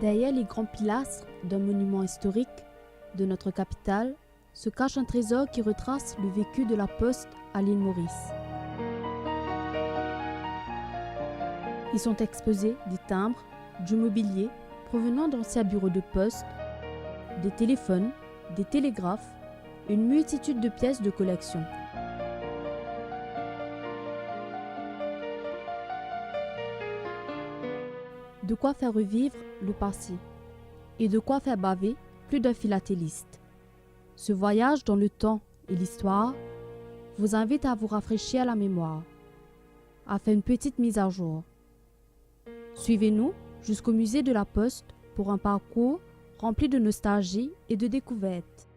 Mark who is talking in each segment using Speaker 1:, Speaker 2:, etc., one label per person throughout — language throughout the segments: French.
Speaker 1: Derrière les grands pilastres d'un monument historique de notre capitale se cache un trésor qui retrace le vécu de la Poste à l'île Maurice. Y sont exposés des timbres, du mobilier provenant d'anciens bureaux de poste, des téléphones, des télégraphes, une multitude de pièces de collection. De quoi faire revivre le passé et de quoi faire baver plus d'un philatéliste. Ce voyage dans le temps et l'histoire vous invite à vous rafraîchir la mémoire, à faire une petite mise à jour. Suivez-nous jusqu'au musée de la Poste pour un parcours rempli de nostalgie et de découvertes.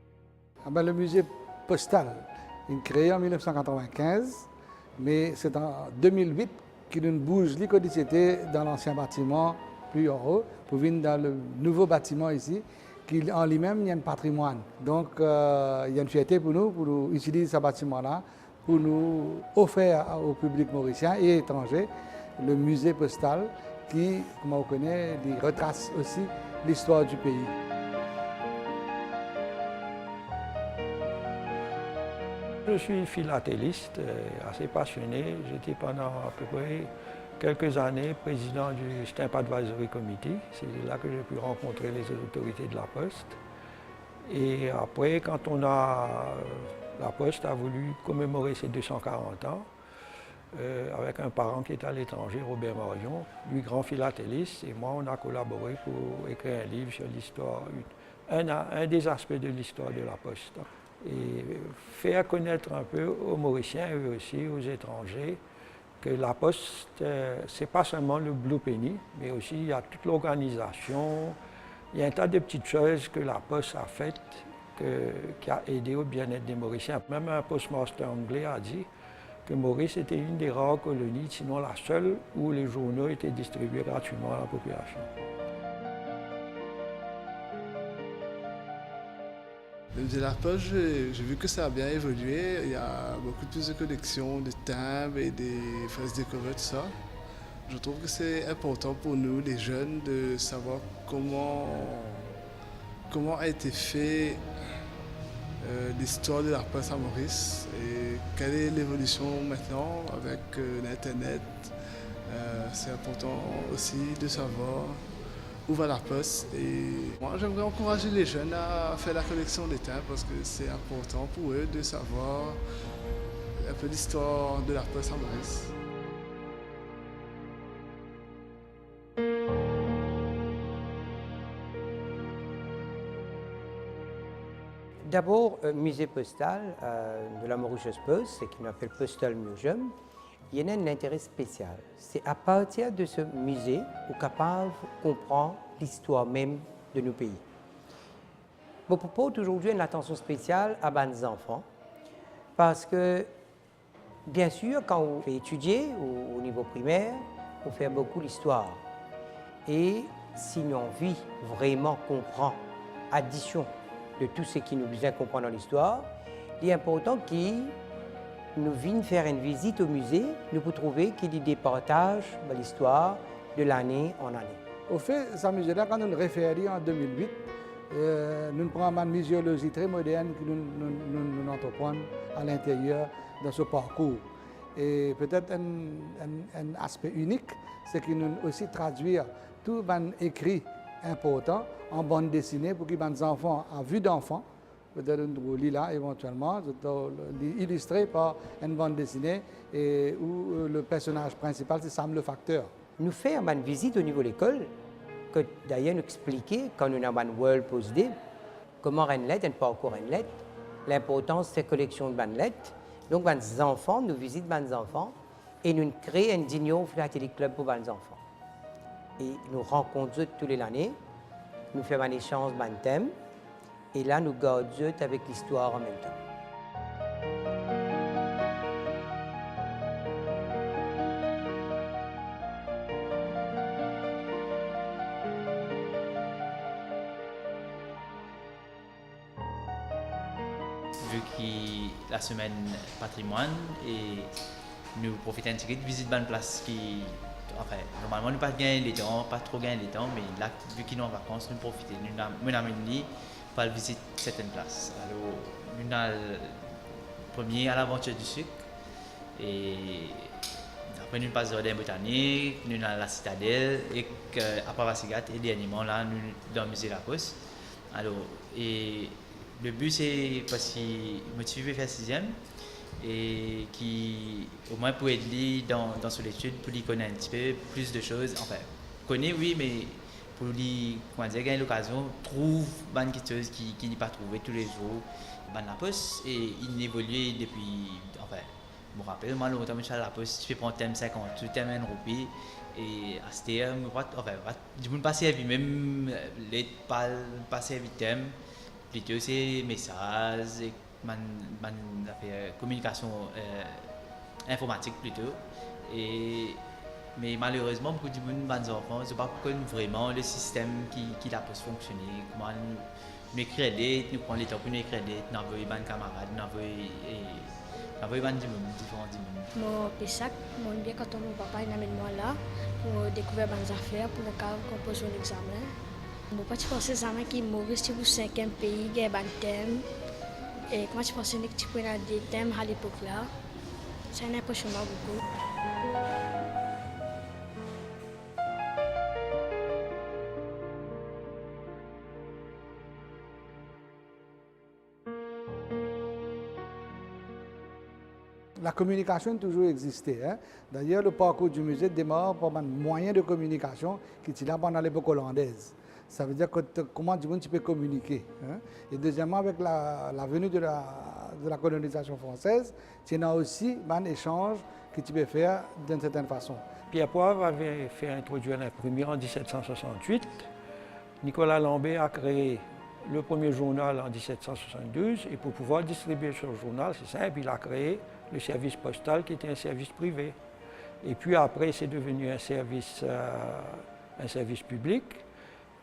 Speaker 2: Le musée postal, il est créé en 1995, mais c'est en 2008 qu'il bouge l'icodicité dans l'ancien bâtiment plus en haut pour venir dans le nouveau bâtiment ici, qui en lui-même il y a un patrimoine. Donc il y a une fierté pour nous utiliser ce bâtiment-là, pour nous offrir au public mauricien et étranger le musée postal qui, comme on connaît, retrace aussi l'histoire du pays.
Speaker 3: Je suis philatéliste, assez passionné. J'étais pendant à peu près quelques années président du Stamp Advisory Committee. C'est là que j'ai pu rencontrer les autorités de la Poste. Et après, quand la Poste a voulu commémorer ses 240 ans, avec un parent qui est à l'étranger, Robert Marion, lui grand philatéliste, et moi, on a collaboré pour écrire un livre sur l'histoire, un des aspects de l'histoire de la Poste. Et faire connaître un peu aux Mauriciens et aussi aux étrangers que la Poste, ce n'est pas seulement le Blue Penny, mais aussi il y a toute l'organisation, il y a un tas de petites choses que la Poste a faites qui a aidé au bien-être des Mauriciens. Même un postmaster anglais a dit que Maurice était une des rares colonies, sinon la seule, où les journaux étaient distribués gratuitement à la population.
Speaker 4: Le musée de la Poste, j'ai vu que ça a bien évolué. Il y a beaucoup plus de collections, de timbres et des fresques décorées, tout ça. Je trouve que c'est important pour nous, les jeunes, de savoir comment a été fait l'histoire de la Poste à Maurice et quelle est l'évolution maintenant avec l'Internet. C'est important aussi de savoir où va la Poste. Et moi, j'aimerais encourager les jeunes à faire la collection des timbres parce que c'est important pour eux de savoir un peu l'histoire de la Poste à Maurice.
Speaker 5: D'abord, musée postal de la Mauritius Post, ce qu'on appelle Postal Museum, il y a un intérêt spécial. C'est à partir de ce musée qu'on est capable de comprendre l'histoire même de nos pays. Mon propos aujourd'hui une attention spéciale à les enfants, parce que, bien sûr, quand on fait étudier au niveau primaire, on fait beaucoup l'histoire. Et si on a envie vraiment comprendre addition de tout ce qui nous besoin comprendre dans l'histoire, il est important qu'il nous vienne faire une visite au musée, nous pouvons trouver qu'il y a des partages de l'histoire de l'année en année.
Speaker 2: Au fait, ce musée-là, quand nous le référons en 2008, nous prenons une muséologie très moderne que nous entreprenons à l'intérieur de ce parcours. Et peut-être un aspect unique, c'est que nous aussi traduire tout les écrits importants en bande dessinée pour que les enfants, à vue d'enfants, peut-être nous lit là éventuellement, illustré par une bande dessinée et où le personnage principal c'est Sam le facteur.
Speaker 5: Nous faisons une visite au niveau de l'école, que d'ailleurs nous expliquer quand nous avons une World Post Day, comment une lettre, un parcours une lettre, l'importance de ces collections de lettres. Donc les enfants, nous visitons les enfants et nous créons un Digno Philatelic Club pour les enfants. Et nous rencontrons tous les années, nous faisons un échange de thèmes et là nous gardons avec l'histoire en même temps.
Speaker 6: Vu que la semaine patrimoine et nous profitons de visiter une place qui enfin, normalement, nous pas gagner les temps, pas trop gagner les temps, mais là, vu qu'ils sont en vacances, nous profiter. Nous avons pour visiter certaines places. Alors, nous avons premier à l'aventure du sucre, et après nous passons au jardin botanique, nous avons la citadelle, et après Vassigat, et dernièrement là, nous dans le musée La Poste. Alors, et le but c'est parce que je me suis fait faire 6e, et qui au moins pour aider dans son étude, pour lui connaître un petit peu plus de choses, enfin, connaît oui, mais pour lui, comment dire, gagner l'occasion, trouve quelque chose qu'il n'a pas trouvé tous les jours. La Poste, et il évolue depuis, enfin, je me rappelle, moi, longtemps, je suis à La Poste, je fais prendre thème 50, tout thème 1 roupie, et à ce thème, enfin, du coup, passer à vie, même les passer à vie thème, plutôt c'est messages, et communication informatique plutôt, mais malheureusement, beaucoup de monde, les enfants, ils ne pas vraiment le système qui la Poste fonctionner, comment nous écrire des, nous prendre les temps pour nous écrire des, nous envoyer des camarades, nous envoyer différents dimanches.
Speaker 7: Mon Pessac, mon bien quand mon papa il amène moi là pour découvrir des affaires pour le cas composer un examen. Mon pas tu penses examen qui mauvais si vous 5e pays, il y a un thème. Et comment tu penses que tu peux avoir des thèmes à l'époque là? Ça m'impressionne beaucoup.
Speaker 2: La communication a toujours existé. Hein. D'ailleurs, le parcours du musée démarre par un moyen de communication qui était là pendant l'époque hollandaise. Ça veut dire comment tu peux communiquer. Hein. Et deuxièmement, avec la venue de la colonisation française, tu as aussi un échange que tu peux faire d'une certaine façon.
Speaker 3: Pierre Poivre avait fait introduire l'imprimerie en 1768. Nicolas Lambert a créé le premier journal en 1772 et pour pouvoir distribuer ce journal, c'est simple, il a créé le service postal qui était un service privé. Et puis après, c'est devenu un service public.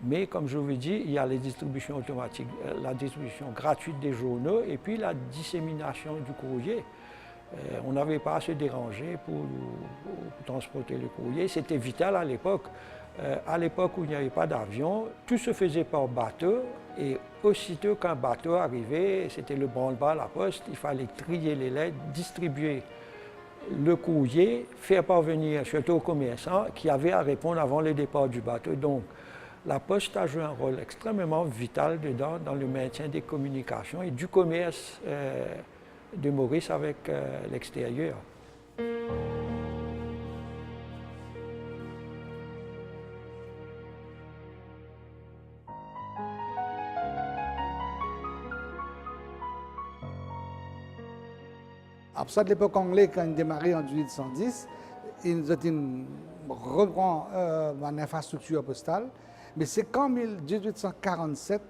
Speaker 3: Mais comme je vous ai dit, il y a les distributions automatiques, la distribution gratuite des journaux et puis la dissémination du courrier. On n'avait pas à se déranger pour transporter le courrier. C'était vital à l'époque. À l'époque où il n'y avait pas d'avion, tout se faisait par bateau. Et aussitôt qu'un bateau arrivait, c'était le branle-bas à la poste, il fallait trier les lettres, distribuer le courrier, faire parvenir surtout aux commerçants qui avaient à répondre avant le départ du bateau. Donc, la poste a joué un rôle extrêmement vital dedans dans le maintien des communications et du commerce de Maurice avec l'extérieur.
Speaker 2: À partir de l'époque anglaise, quand il démarré en 1810, il reprend l'infrastructure postale. Mais c'est qu'en 1847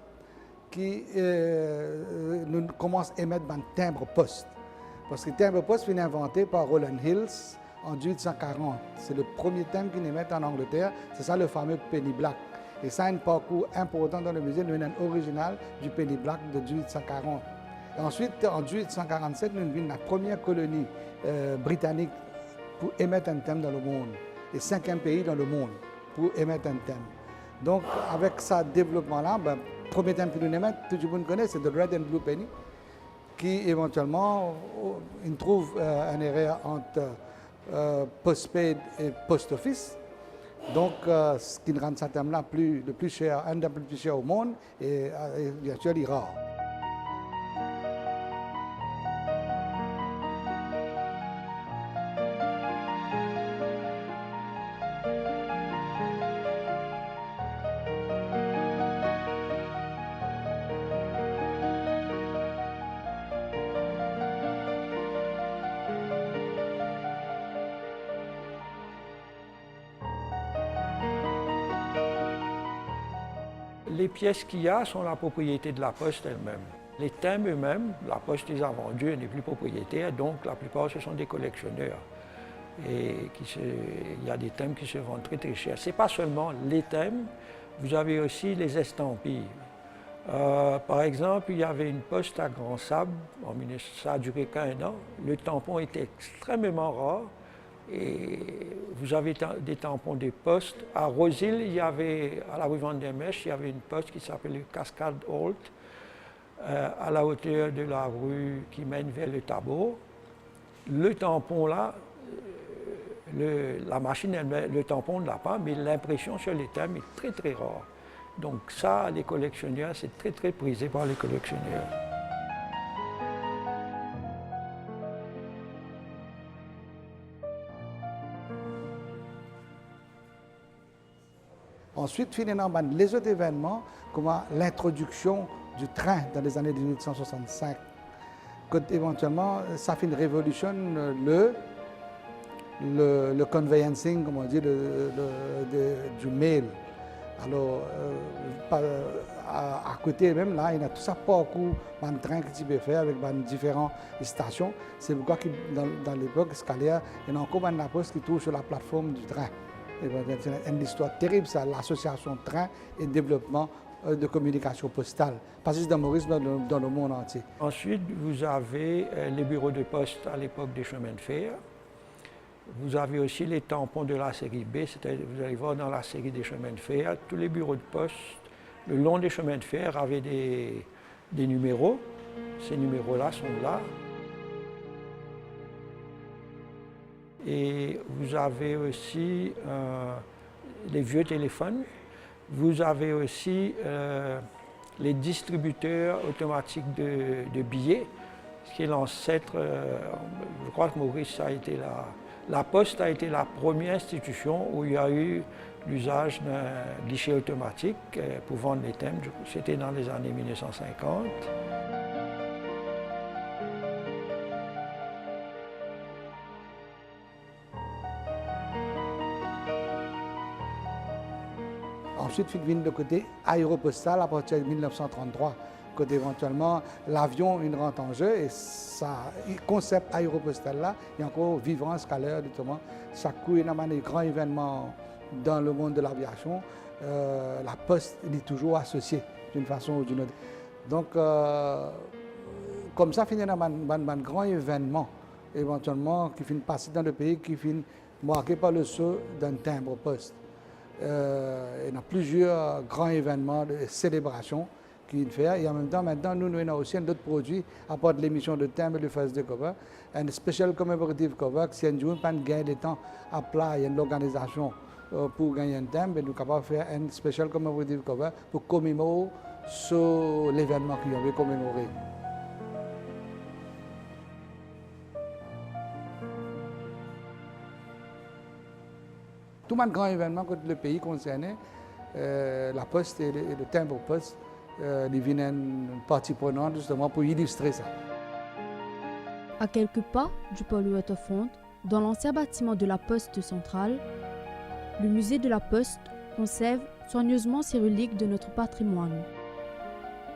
Speaker 2: qu'on commence à émettre un timbre poste. Parce que le timbre poste est inventé par Rowland Hills en 1840. C'est le premier timbre qu'ils émettent en Angleterre. C'est ça le fameux penny black. Et ça a un parcours important dans le musée. Nous avons un original du penny black de 1840. Et ensuite, en 1847, nous avons la première colonie britannique pour émettre un thème dans le monde. Et 5e pays dans le monde pour émettre un thème. Donc, avec ce développement-là, le premier thème que nous émettons, tout le monde connaît, c'est The Red and Blue Penny, qui éventuellement, il trouve un erreur entre postpaid et post office. Donc, ce qui rend ce thème-là le plus cher, un des plus chers au monde, et bien sûr, il est rare.
Speaker 3: Les pièces qu'il y a sont la propriété de la Poste elle-même. Les thèmes eux-mêmes, la Poste les a vendus, elle n'est plus propriétaire, donc la plupart ce sont des collectionneurs. Et il y a des thèmes qui se vendent très très cher. Ce n'est pas seulement les thèmes, vous avez aussi les estampilles. Par exemple, il y avait une Poste à Grand Sable, ça a duré qu'1 an, le tampon était extrêmement rare et vous avez des tampons des postes. À Rosil, il y avait, à la rue Vandermesch, il y avait une poste qui s'appelait le Cascade Holt, à la hauteur de la rue qui mène vers le Tabor. Le tampon là, la machine, le tampon ne l'a pas, mais l'impression sur les thèmes est très très rare. Donc ça, les collectionneurs, c'est très très prisé par les collectionneurs.
Speaker 2: Ensuite, finalement, les autres événements, comme l'introduction du train dans les années 1865, quand éventuellement, ça fait une révolution, le conveyancing, comme on dit, du mail. Alors, à côté même, là, il y a tout ça parcours, un train que tu peux faire avec différentes stations. C'est pourquoi dans l'époque scalaire, il y a encore un poste qui trouve sur la plateforme du train. C'est une histoire terrible, ça, l'association train et développement de communication postale, pas juste dans Maurice, mais dans le monde entier.
Speaker 3: Ensuite, vous avez les bureaux de poste à l'époque des chemins de fer. Vous avez aussi les tampons de la série B, c'est-à-dire vous allez voir dans la série des chemins de fer, tous les bureaux de poste, le long des chemins de fer avaient des numéros. Ces numéros-là sont là. Et vous avez aussi les vieux téléphones. Vous avez aussi les distributeurs automatiques de billets, ce qui est l'ancêtre. Je crois que Maurice a été la Poste a été la première institution où il y a eu l'usage d'un guichet automatique pour vendre les thèmes. C'était dans les années 1950.
Speaker 2: Ensuite, il vient de côté aéropostal à partir de 1933, quand éventuellement l'avion rentre en jeu et le concept aéropostal là est encore vivant à scalaire, notamment. Chaque coup, il y a un grand événement dans le monde de l'aviation. La poste est toujours associée d'une façon ou d'une autre. Donc, comme ça, il y a un grand événement éventuellement qui finit passer dans le pays, qui finit marqué par le saut d'un timbre poste. Il y a plusieurs grands événements de célébration qui fait. Et en même temps, maintenant, nous avons aussi un autre produit, à part de l'émission de thème et le first day cover, un special commemorative cover, qui si un jour, pas gagner des temps à plat, il y a une organisation pour gagner un thème, mais nous sommes capables de faire un special commemorative cover pour commémorer sur l'événement qu'on veut commémorer. Tout un grand événement que le pays concernait, la poste et le timbre poste, ils viennent une partie prenante justement pour illustrer ça.
Speaker 1: À quelques pas du pôle Waterfront, dans l'ancien bâtiment de la poste centrale, le musée de la poste conserve soigneusement ces reliques de notre patrimoine.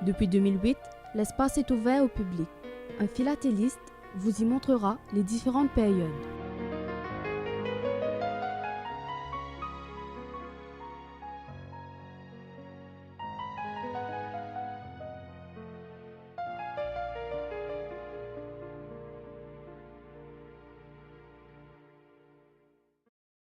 Speaker 1: Depuis 2008, l'espace est ouvert au public. Un philatéliste vous y montrera les différentes périodes.